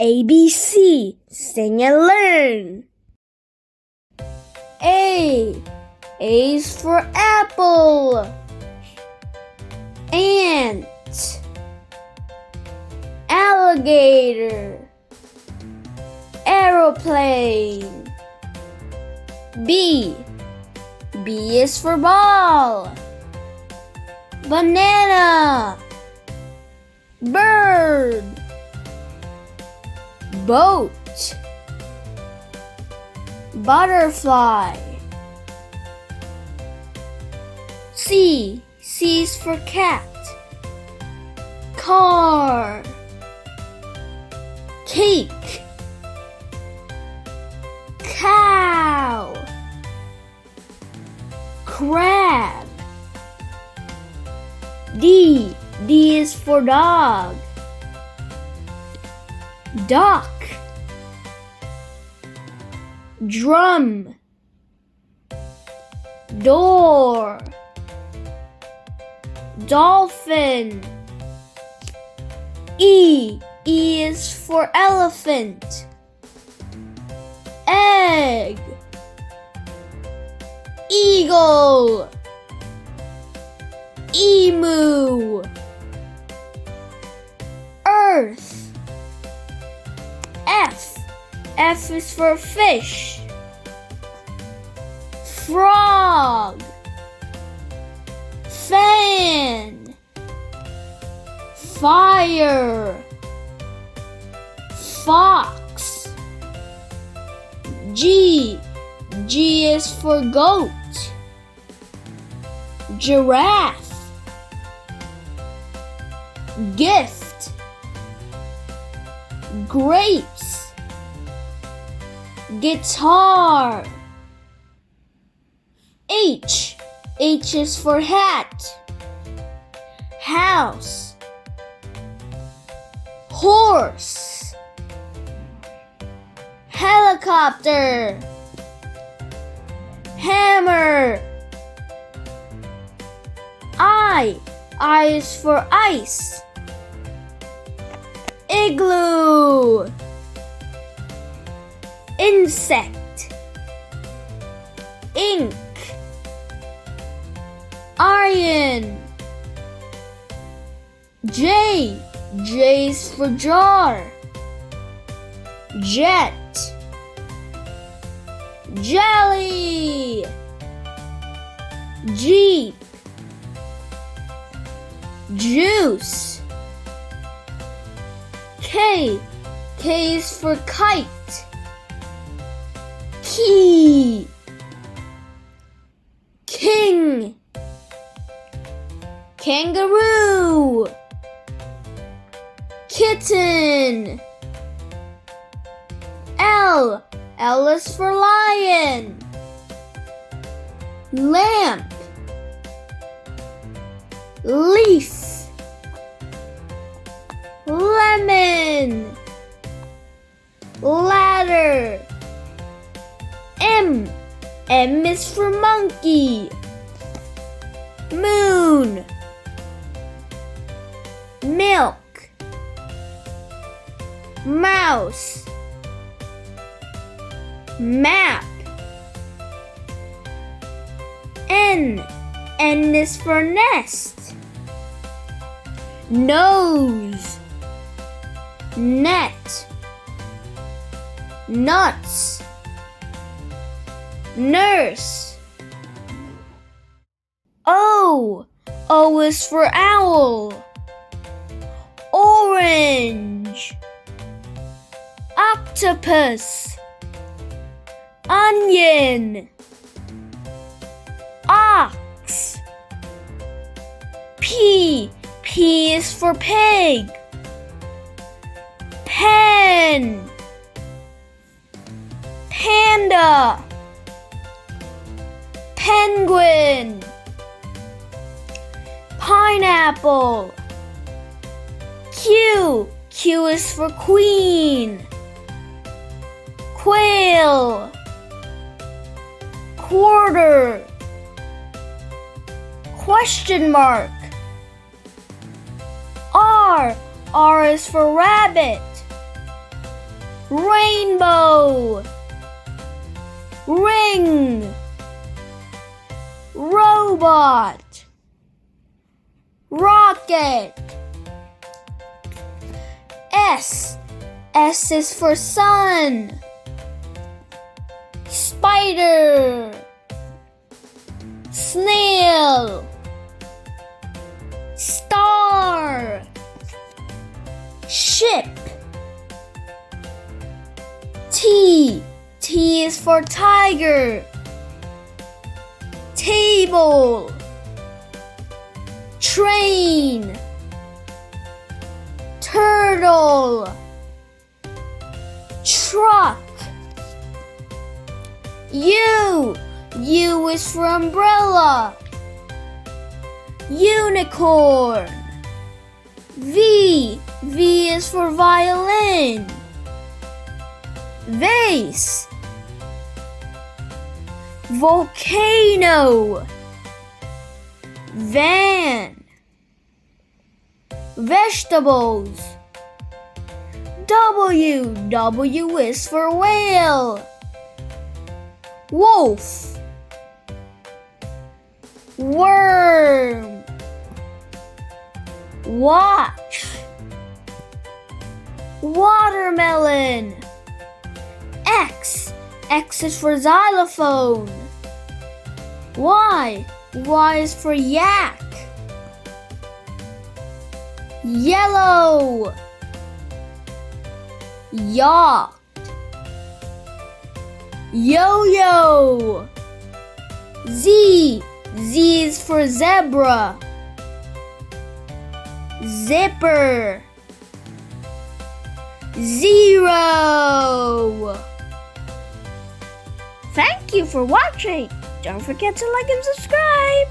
ABC, sing and learn. A is for apple. Ant. Alligator. Aeroplane. B is for ball. Banana. Bird. Boat. Butterfly. C is for cat. Car. Cake. Cow. Crab. D is for dog. Duck. Drum. Door. Dolphin. E is for elephant. Egg. Eagle. Emu. Earth. F is for fish. Frog. Fan. Fire. Fox. G is for goat. Giraffe. Gift. Grapes. Guitar. H is for hat. House. Horse. Helicopter. Hammer. I is for ice. Igloo. Insect. Ink. Iron. J is for jar. Jet. Jelly. Jeep. Juice. K is for kite. Key. King. Kangaroo. Kitten. L is for lion. Lamp. Leaf. Lemon. Ladder. M is for monkey. Moon. Milk. Mouse. Map. N is for nest. Nose. Net. Nuts. Nurse. O is for owl. Orange. Octopus. Onion. Ox. P is for pig. Pen. Panda. Penguin. Pineapple. Q is for queen. Quail. Quarter. Question mark. R is for rabbit. rainbow, ring, robot, rocket. S is for sun, spider, snail, star, ship. T is for tiger, table, train, turtle, truck. U is for umbrella, unicorn. V is for violin, vase, volcano, van, vegetables. W is for whale, wolf, worm, watch, watermelon. X is for xylophone. Y is for yak, yellow, yacht, yo-yo. Z is for zebra, zipper, zero. Thank you for watching. Don't forget to like and subscribe.